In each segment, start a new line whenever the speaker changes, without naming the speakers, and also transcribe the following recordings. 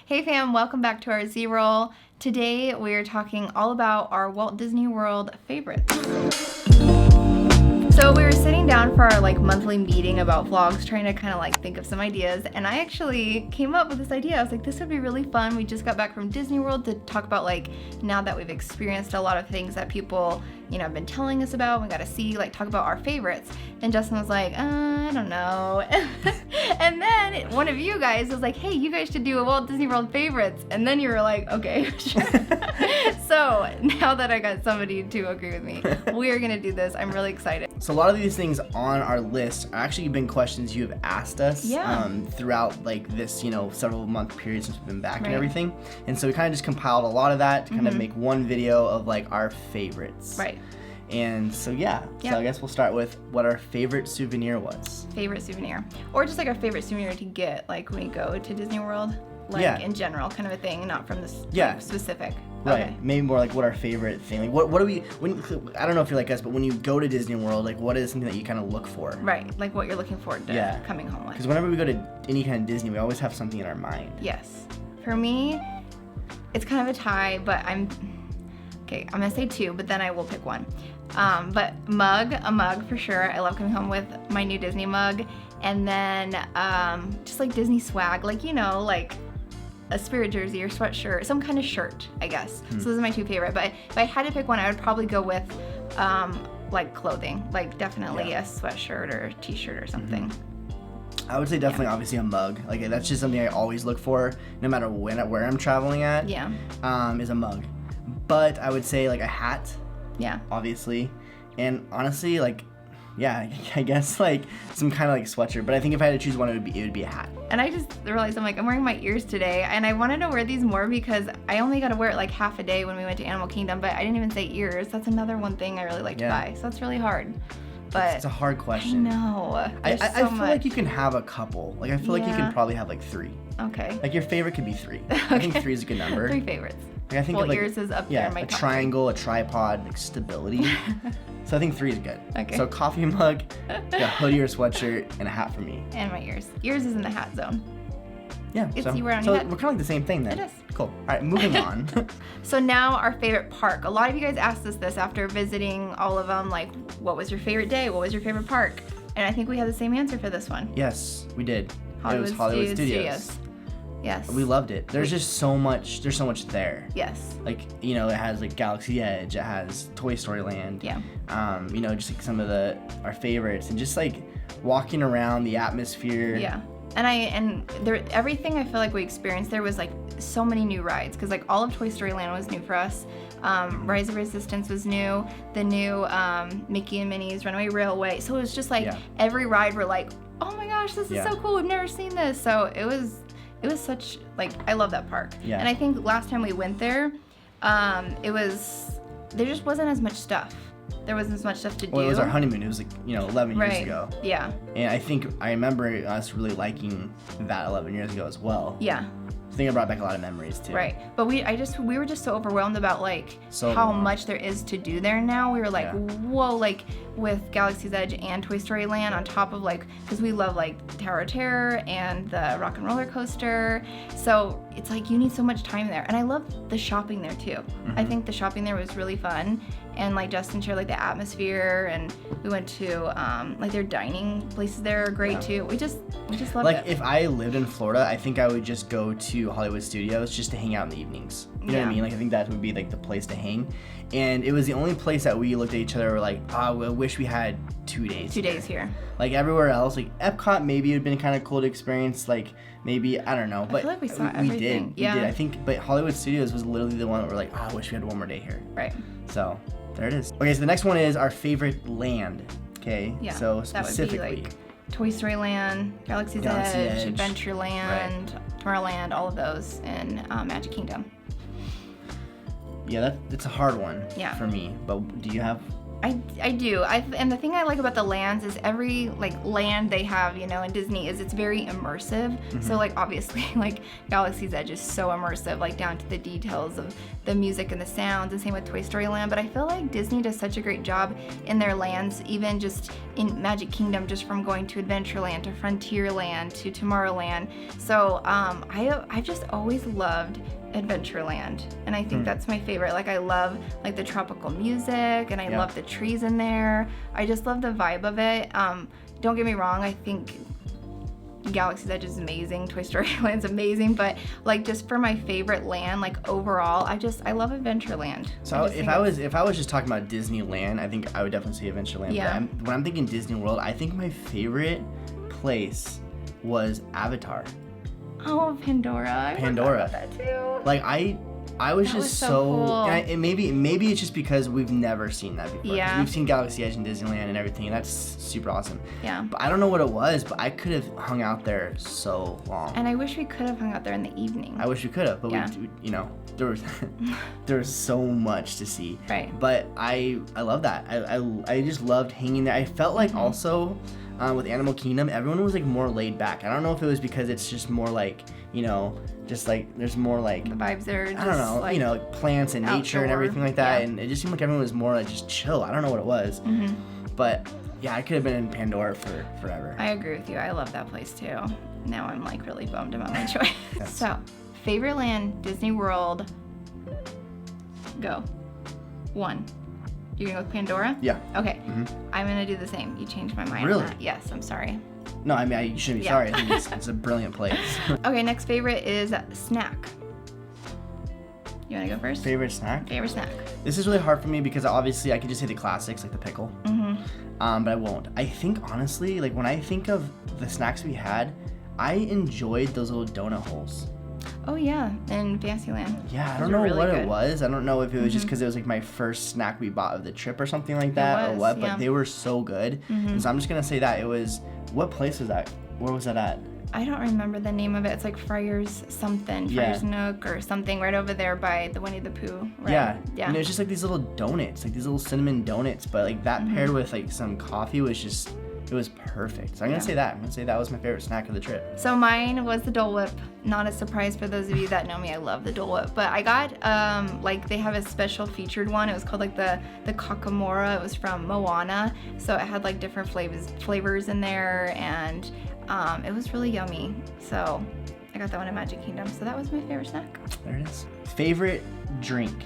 Hey fam, welcome back to our Z Roll. Today we're talking all about our Walt Disney World favorites. So we were sitting down for our monthly meeting about vlogs, trying to kind of think of some ideas, and I actually came up with this idea. I was like, this would be really fun. We just got back from Disney World to talk about now that we've experienced a lot of things that people have been telling us about, we got to see, talk about our favorites. And Justin was like, I don't know. And then one of you guys was like, hey, you guys should do a Walt Disney World favorites. And then you were like, okay, sure. So now that I got somebody to agree with me, we are going to do this. I'm really excited.
So a lot of these things on our list are actually been questions you have asked us throughout this, several month period since we've been back and everything. And so we kind of just compiled a lot of that to kind of make one video of our favorites.
Right.
And so so I guess we'll start with what our favorite souvenir was.
Favorite souvenir. Or just our favorite souvenir to get when we go to Disney World. In general, kind of a thing, not from this specific.
Right.
Okay.
Maybe more what our favorite thing. What do we I don't know if you're like us, but when you go to Disney World, what is something that you kind of look for?
Right. What you're looking forward to coming home with.
Because whenever we go to any kind of Disney, we always have something in our mind.
Yes. For me, it's kind of a tie, but I'm gonna say two, but then I will pick one. But a mug for sure. I love coming home with my new Disney mug. And then just Disney swag, a Spirit jersey or sweatshirt, some kind of shirt, I guess. So those are my two favorite. But if I had to pick one, I would probably go with clothing, definitely a sweatshirt or a t-shirt or something.
I would say definitely, obviously, a mug. That's just something I always look for, no matter where I'm traveling at.
Yeah.
Is a mug. But I would say a hat.
Yeah.
Obviously, and honestly, I guess some kind of sweatshirt. But I think if I had to choose one, it would be a hat. And
I just realized I'm wearing my ears today, and I wanted to wear these more because I only got to wear it half a day when we went to Animal Kingdom. But I didn't even say ears. That's another one thing I really like to buy. So it's really hard. But
it's a hard question.
I know.
I feel like you can have a couple. I feel like you can probably have 3.
Okay.
Your favorite could be 3.
Okay.
I think 3 is a good number.
3 favorites.
I think
ears is up there in my top
triangle, a tripod, stability. So I think 3 is good.
Okay.
So coffee mug, a hoodie or sweatshirt, and a hat for me.
And my ears. Ears is in the hat zone.
Yeah.
You wear on
your
head.
We're kind of the same thing then.
It is.
Cool. All right, moving on.
So now our favorite park. A lot of you guys asked us this after visiting all of them. What was your favorite day? What was your favorite park? And I think we had the same answer for this one.
Yes, we did.
Hollywood
it was Hollywood Studios.
Yes.
We loved it. There's just so much. There's so much there.
Yes.
It has Galaxy Edge. It has Toy Story Land.
Yeah.
Just some of our favorites, and just walking around the atmosphere.
Yeah. And everything I feel we experienced there was so many new rides, because all of Toy Story Land was new for us. Rise of Resistance was new. The new Mickey and Minnie's Runaway Railway. So it was just every ride we're oh my gosh, this is so cool. We've never seen this. So it was such I love that park.
Yeah.
And I think last time we went there, there just wasn't as much stuff. There wasn't as much stuff to do.
Well, it was our honeymoon. It was 11 years ago.
Yeah.
And I remember us really liking that 11 years ago as well.
Yeah.
I think it brought back a lot of memories too.
Right. But we were just so overwhelmed about how much there is to do there now. We were whoa, with Galaxy's Edge and Toy Story Land on top of because we love Tower of Terror and the Rock and Roller Coaster. So it's you need so much time there. And I love the shopping there too. I think the shopping there was really fun. And Justin shared the atmosphere, and we went to their dining places there are great too. We just loved it.
If I lived in Florida, I think I would just go to Hollywood Studios just to hang out in the evenings. You know what I mean? I think that would be the place to hang. And it was the only place that we looked at each other and were I wish we had 2 days.
2 days here.
Everywhere else, Epcot maybe it would have been kind of cool to experience. Maybe, I don't know. But
I feel we saw everything.
We did. I think, but Hollywood Studios was literally the one that we're I wish we had one more day here.
Right.
So there it is. Okay, so the next one is our favorite land. Okay.
Yeah.
So specifically,
that would be Toy Story Land, Galaxy's Edge, Adventureland, Tomorrowland, all of those, and Magic Kingdom.
Yeah, it's a hard one
for
me. But do you have
I do. And the thing I like about the lands is every like land they have, you know, in Disney is it's very immersive. So like obviously like Galaxy's Edge is so immersive, like down to the details of the music and the sounds, and same with Toy Story Land. But I feel like Disney does such a great job in their lands, even just in Magic Kingdom, just from going to Adventureland to Frontierland to Tomorrowland. So I've just always loved Adventureland, and I think that's my favorite. Like I love like the tropical music, and I love the trees in there. I just love the vibe of it. Don't get me wrong, I think Galaxy's Edge is amazing, Toy Story Land's amazing, but like just for my favorite land, like overall, I love Adventureland.
So if I was just talking about Disneyland, I think I would definitely say Adventureland.
Yeah.
But when I'm thinking Disney World, I think my favorite place was Avatar.
Oh, Pandora. I forgot about that too.
Like I was
That
just
was so cool.
and maybe it's just because we've never seen that before.
Yeah.
We've seen Galaxy Edge and Disneyland and everything, and that's super awesome.
Yeah.
But I don't know what it was, but I could have hung out there so long.
And I wish we could have hung out there in the evening.
I wish we could have, but
Yeah.
we you know, there was so much to see.
Right.
But I love that. I just loved hanging there. I felt like also with Animal Kingdom, everyone was like more laid back. I don't know if it was because it's just more like, you know, just like there's more like
The vibes are just
I don't know,
like,
you know, plants and nature and
outdoor.
everything like that,
Yeah.
and it just seemed like everyone was more like just chill. I don't know what it was, but yeah, I could have been in Pandora for forever.
I agree with you. I love that place too. Now I'm like really bummed about my choice.
Yes.
So, favorite land, Disney World. Go. 1. You're gonna go with Pandora?
Yeah.
Okay. I'm gonna do the same. You changed my mind
Really?
on that. Yes, I'm sorry.
No, I mean, you shouldn't be
Yeah.
sorry. I think it's a brilliant place.
Okay, next favorite is snack. You wanna go first?
Favorite snack?
Favorite snack.
This is really hard for me because obviously I could just say the classics like the pickle, but I won't. I think honestly, like when I think of the snacks we had, I enjoyed those little donut holes.
Oh yeah, in Fantasyland.
Yeah, I
Those
don't
are
know
really
what
good.
it was. I don't know if it was just because it was like my first snack we bought of the trip or something like that, or
was,
what.
yeah.
But they were so good, and so I'm just gonna say that it was. What place was that? Where was that at?
I don't remember the name of it. It's like Friars something,
Yeah.
Friars Nook or something, right over there by the Winnie the Pooh. Right?
Yeah,
Yeah.
And it was just like these little donuts, like these little cinnamon donuts, but like that paired with like some coffee was just. It was perfect. So I'm gonna say that. I'm gonna say that was my favorite snack of the trip.
So mine was the Dole Whip. Not a surprise for those of you that know me. I love the Dole Whip. But I got like they have a special featured one. It was called like the Kakamora. It was from Moana. So it had like different flavors in there, and it was really yummy. So I got that one in Magic Kingdom. So that was my favorite snack.
There it is. Favorite drink.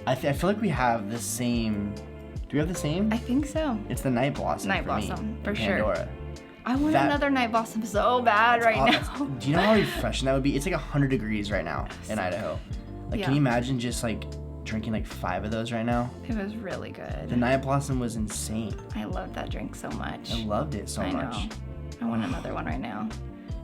I feel like we have the same. Do we have the same?
I think so.
It's the Night Blossom.
Night
for me,
Blossom, for
in
sure.
Pandora.
I want
That-
another Night Blossom so bad right now.
Do you know how refreshing that would be? It's like 100 degrees right now in Idaho. Like,
Yeah.
can you imagine just like drinking like 5 of those right now?
It was really good.
The Night Blossom was insane.
I loved that drink so much.
I loved it so
I
much.
know. I want another one right now.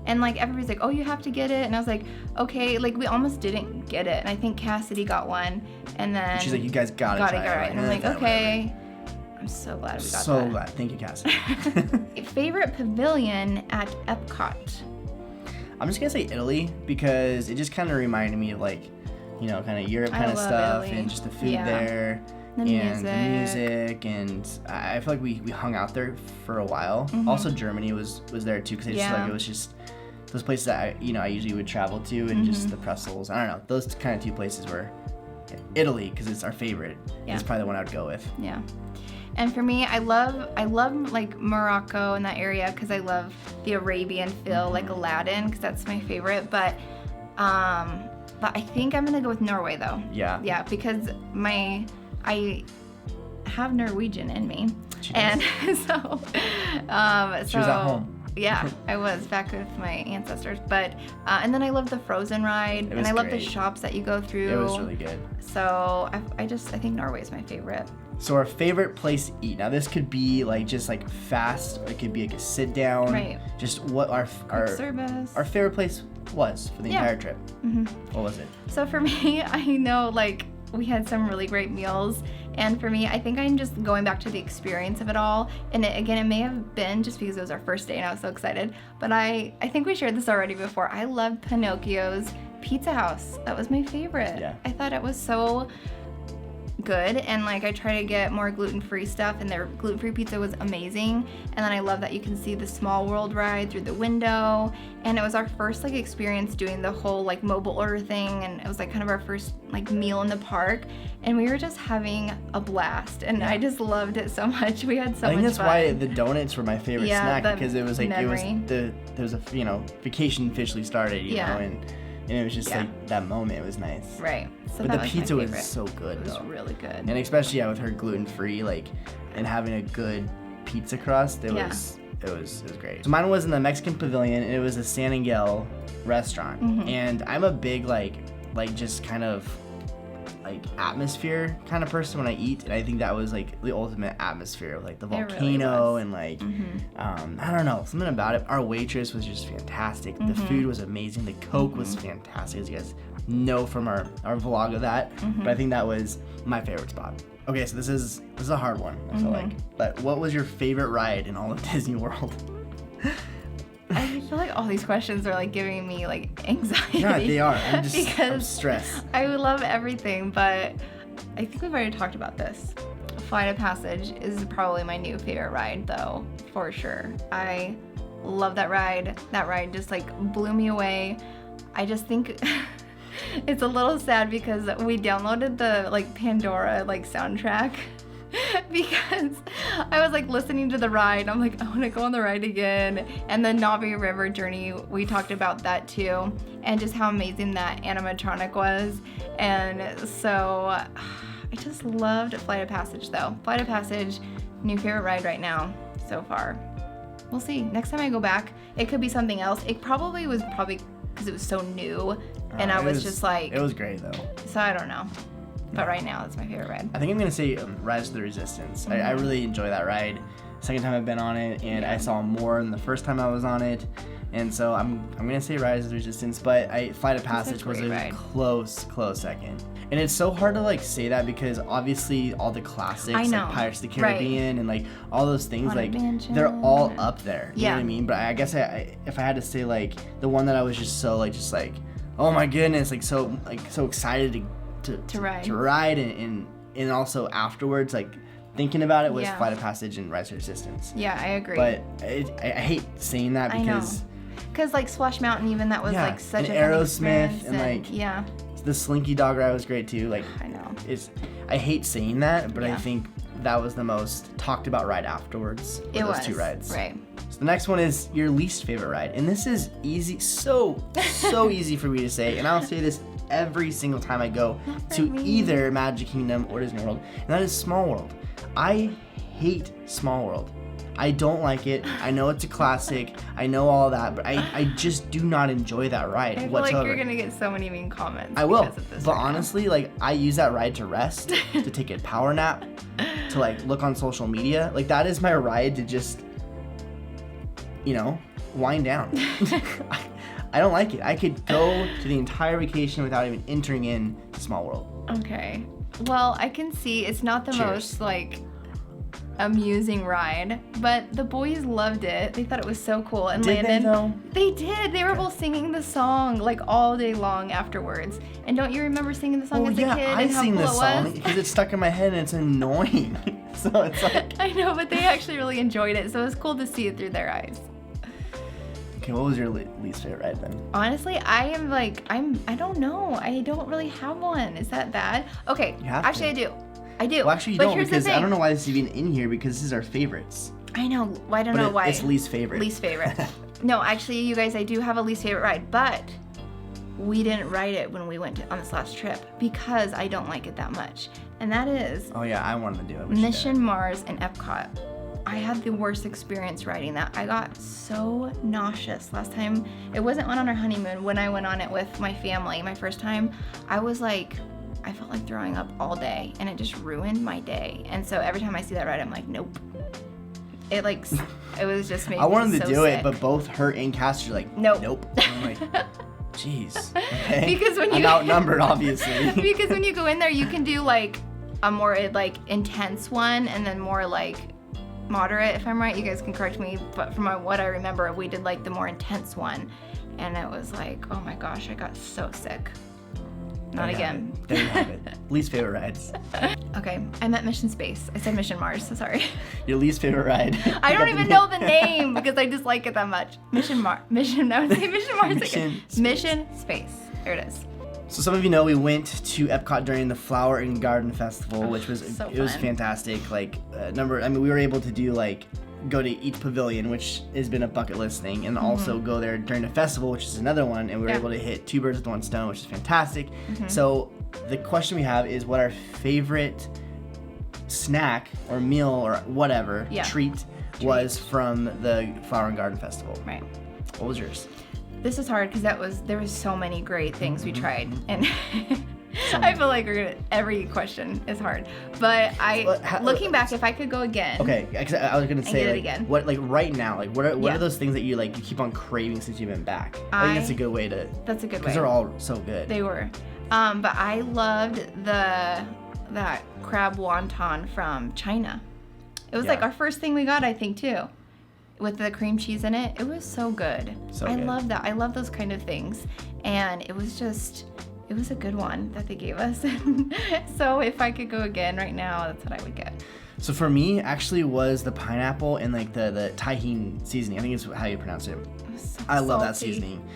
And like everybody's like, oh, you have to get it. And I was like, okay, like we almost didn't get it. And I think Cassidy got one. And then
She's like, you guys gotta
got it,
try
got it. And I'm like,
Fine,
okay. I'm so glad we got
So
that.
glad. Thank you, Cassie.
Favorite pavilion at Epcot?
I'm just gonna say Italy because it just kind of reminded me of like, you know, kind of Europe
I
kind of
love
stuff
Italy.
and just the food
Yeah.
there.
The
and the
music.
music, and I feel like we hung out there for a while. Also, Germany was there too because
Yeah.
it was just those places that I usually would travel to, and just the pretzels. I don't know, those kind of 2 places were Italy because it's our favorite.
Yeah.
It's probably the one I would go with.
Yeah. And for me, I love like Morocco and that area because I love the Arabian feel, like Aladdin, because that's my favorite. But I think I'm gonna go with Norway though.
Yeah.
Yeah, because I have Norwegian in me,
She
and
does.
so
She was at home.
Yeah, I was back with my ancestors. But and then I love the Frozen ride, and
was
I love the
great.
shops that you go through.
It was really good.
So I think Norway is my favorite.
So our favorite place to eat. Now this could be like just like fast. It could be like a sit down.
Right.
Just what our
Service.
our favorite place was for the
Yeah.
entire trip. What was it?
So for me, I know like we had some really great meals, and for me, I think I'm just going back to the experience of it all. And it may have been just because it was our first day and I was so excited, but I think we shared this already before. I loved Pinocchio's Pizza House. That was my favorite.
Yeah.
I thought it was so good, and like I try to get more gluten-free stuff, and their gluten-free pizza was amazing. And then I love that you can see the Small World ride through the window, and it was our first like experience doing the whole like mobile order thing, and it was like kind of our first like meal in the park, and we were just having a blast, and I just loved it so much. We had so much fun.
I think that's why the donuts were my favorite snack, because it was like
memory.
there was a vacation officially started, you know, and it was just like that moment. It was nice.
Right. So
but the pizza was so good.
It was really good.
And especially with her gluten-free, like, and having a good pizza crust, it was great. So mine was in the Mexican Pavilion, and it was a San Miguel restaurant. And I'm a big like just kind of like atmosphere kind of person when I eat, and I think that was like the ultimate atmosphere of like the volcano, and like I don't know, something about it. Our waitress was just fantastic. The food was amazing. The Coke was fantastic, as you guys know from our vlog of that. But I think that was my favorite spot. Okay, so this is a hard one, I feel like. But what was your favorite ride in all of Disney World?
I feel like all these questions are like giving me like anxiety.
Yeah, they are. I'm stressed.
I would love everything, but I think we've already talked about this. Flight of Passage is probably my new favorite ride, though, for sure. I love that ride. That ride just like blew me away. I just think it's a little sad because we downloaded the like Pandora like soundtrack. Because I was like listening to the ride, I'm like, I want to go on the ride again. And the Navi River journey, we talked about that too, and just how amazing that animatronic was. And so I just loved Flight of Passage though. Flight of Passage, new favorite ride right now so far. We'll see. Next time I go back, it could be something else. It probably was because it was so new, and I was just like,
it was great though.
So I don't know. But right now, it's my favorite ride.
I think I'm going to say Rise of the Resistance. I really enjoy that ride. Second time I've been on it, and I saw more than the first time I was on it. And so I'm going to say Rise of the Resistance, but Flight of Passage was a close second. And it's so hard to like say that because obviously all the classics like Pirates of the Caribbean and like all those things, like they're all up there. You know what I mean? But I guess if I had to say like the one that I was just so like oh my goodness, like so excited to ride and also afterwards like thinking about it was Flight of Passage and Rise of Resistance. Yeah, I agree. But I hate saying that because like Splash Mountain, even that was like such an Aerosmith and like the Slinky Dog ride was great too. Like I know I hate saying that, but I think that was the most talked about ride afterwards. Those two rides. Right. So the next one is your least favorite ride, and this is easy, so easy for me to say, and I'll say this every single time I go to either Magic Kingdom or Disney World, and that is Small World. I hate Small World. I don't like it. I know it's a classic. I know all that, but I just do not enjoy that ride whatsoever. I feel like you're gonna get so many mean comments. I will, but honestly, like I use that ride to rest, to take a power nap, to like look on social media. Like that is my ride to just, wind down. I don't like it. I could go to the entire vacation without even entering in Small World. Okay. Well, I can see it's not the most like amusing ride, but the boys loved it. They thought it was so cool. And did Landon, they though? They did. They were both singing the song like all day long afterwards. And don't you remember singing the song as a kid and how cool it was? I sing the song because it's stuck in my head and it's annoying. So it's like I know, but they actually really enjoyed it. So it was cool to see it through their eyes. Okay, what was your least favorite ride then? Honestly, I don't know. I don't really have one. Is that bad? Okay, actually I do. I do. Well, actually you don't, because I don't know why this is even in here because this is our favorites. I know. Well, I don't know why. It's least favorite. Least favorite. No, actually, you guys, I do have a least favorite ride, but we didn't ride it when we went on this last trip because I don't like it that much. And that is... Oh yeah, I wanted to do it. Mission Mars and Epcot. I had the worst experience riding that. I got so nauseous last time. It wasn't on our honeymoon. When I went on it with my family, my first time, I felt like throwing up all day, and it just ruined my day. And so every time I see that ride, I'm like, nope. It was just made me so sick. I wanted to do it, but both her and Cass are like, nope. And I'm like, jeez. Okay. Because I'm outnumbered, obviously. Because when you go in there, you can do like a more like intense one, and then more like moderate, if I'm right. You guys can correct me, but from what I remember, we did like the more intense one, and it was like, oh my gosh, I got so sick.
Not again.
There you have it. Least favorite rides.
Okay, I meant Mission Space. I said Mission Mars, so sorry.
Your least favorite ride.
I don't even know the name because I dislike it that much. I would say Mission Mars. Mission Space. There it is.
So some of you know we went to Epcot during the Flower and Garden Festival, which was
so
it was
fun.
fantastic. Like we were able to do like go to each pavilion, which has been a bucket list thing, and also go there during the festival, which is another one, and we were able to hit 2 birds with 1 stone, which is fantastic. So the question we have is what our favorite snack or meal or whatever treat was from the Flower and Garden Festival.
Right.
What was yours?
This is hard because there was so many great things we tried, and I feel like every question is hard. But looking back, if I could go again.
Okay, I was gonna say
get it
like,
again.
what like right now, like what are those things that you like you keep on craving since you've been back? I think that's a good way to.
That's a good way.
Because they're all so good.
They were, but I loved that crab wonton from China. It was like our first thing we got, I think, too. With the cream cheese in it. It was so good. I love that. I love those kind of things. And it was a good one that they gave us. So if I could go again right now, that's what I would get.
So for me, actually was the pineapple and like the tahini seasoning. I think it's how you pronounce it. I love that seasoning.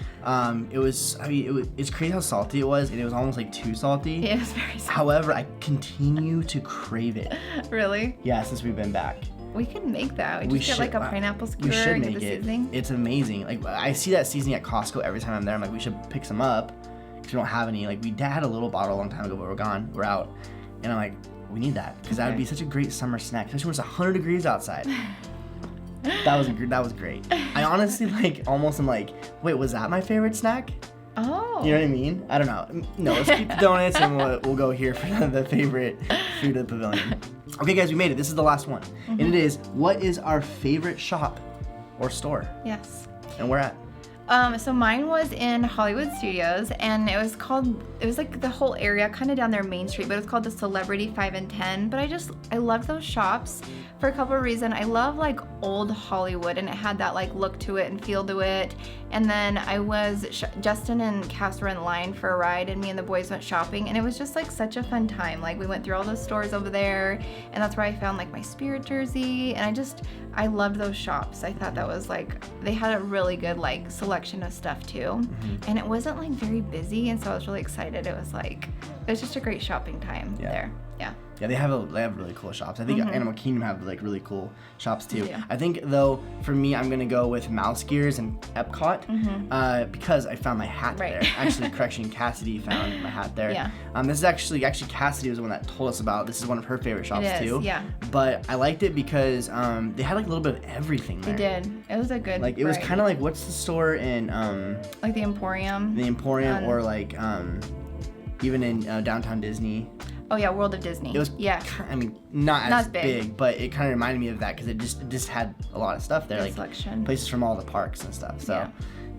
It's crazy how salty it was, and it was almost like too salty.
It was very salty.
However, I continue to crave it.
Really?
Yeah, since we've been back.
We could make that. We just get like a pineapple skewer
we should
and
make
get the
it.
seasoning.
It's amazing. Like I see that seasoning at Costco every time I'm there. I'm like, we should pick some up because we don't have any. Like Dad had a little bottle a long time ago, but we're out, and I'm like, we need that because that would be such a great summer snack, especially when it's 100 degrees outside. That was great. I honestly almost am like, wait, was that my favorite snack?
Oh.
You know what I mean? I don't know. No, let's keep the donuts and we'll go here for the favorite food of the pavilion. Okay, guys, we made it. This is the last one. And it is, what is our favorite shop or store?
Yes.
And where at?
So mine was in Hollywood Studios, and it was like the whole area, kind of down their Main Street, but it was called the Celebrity 5 and 10. But I loved those shops for a couple of reasons. I love like old Hollywood, and it had that like look to it and feel to it. And then Justin and Cass were in line for a ride, and me and the boys went shopping, and it was just like such a fun time. Like we went through all those stores over there, and that's where I found like my Spirit jersey, and I loved those shops. I thought that was like, they had a really good like selection of stuff too. And it wasn't like very busy, and so I was really excited. It was just a great shopping time there.
Yeah, they have really cool shops. I think Animal Kingdom have like really cool shops too.
Yeah.
I think though, for me, I'm gonna go with Mouse Gears and Epcot because I found my hat there. Actually, correction, Cassidy found my hat there.
Yeah.
This is actually Cassidy was the one that told us about. This is one of her favorite shops too.
Yeah.
But I liked it because they had like a little bit of everything there.
They did. It was a good.
Like it was kind of like, what's the store in
like the Emporium.
The Emporium, or like even in downtown Disney.
Oh yeah, World of Disney.
It was, I mean, not as big, but it kind of reminded me of that because it just had a lot of stuff there, like
selection.
Places from all the parks and stuff. So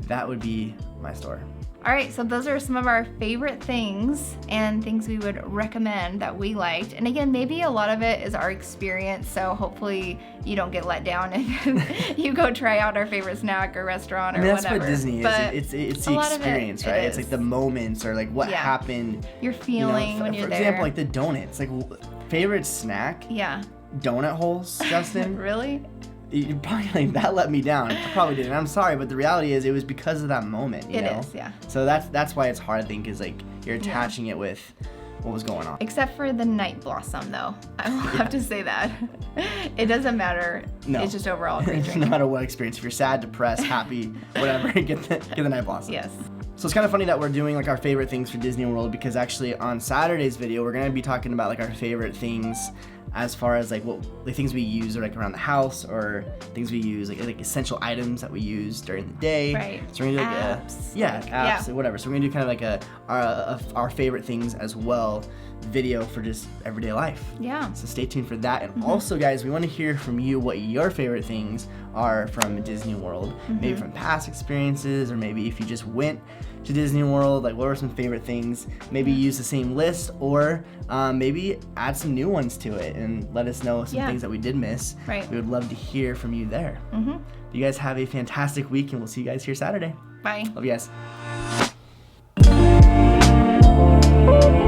that would be my store.
All right, so those are some of our favorite things and things we would recommend that we liked. And again, maybe a lot of it is our experience, so hopefully you don't get let down if you go try out our favorite snack or restaurant or whatever.
That's what Disney is.
But
it's the experience, right? It's like the moments or like what happened.
You're feeling when you're there.
For example, like the donuts. Like favorite snack?
Yeah.
Donut holes, Justin?
Really?
You probably that let me down. I probably didn't. I'm sorry, but the reality is it was because of that moment. You know?
It is, yeah.
So that's why it's hard. I think is like you're attaching it with what was going on.
Except for the night blossom, though. I will have to say that. It doesn't matter. No. It's just overall a great drink.
No matter what experience, if you're sad, depressed, happy, whatever, get the night blossom.
Yes.
So it's kind of funny that we're doing like our favorite things for Disney World because actually on Saturday's video we're gonna be talking about like our favorite things as far as like what the things we use or like around the house or things we use like essential items that we use during the day.
Right.
So we're gonna do
apps.
Apps, whatever. So we're gonna do kind of like our favorite things as well video for just everyday life.
Yeah.
So stay tuned for that. And also guys, we want to hear from you what your favorite things are from Disney World. Maybe from past experiences or maybe if you just went to Disney World, like what were some favorite things? Maybe use the same list or maybe add some new ones to it and let us know some things that we did miss.
Right.
We would love to hear from you there. You guys have a fantastic week and we'll see you guys here Saturday.
Bye.
Love you guys.
Bye.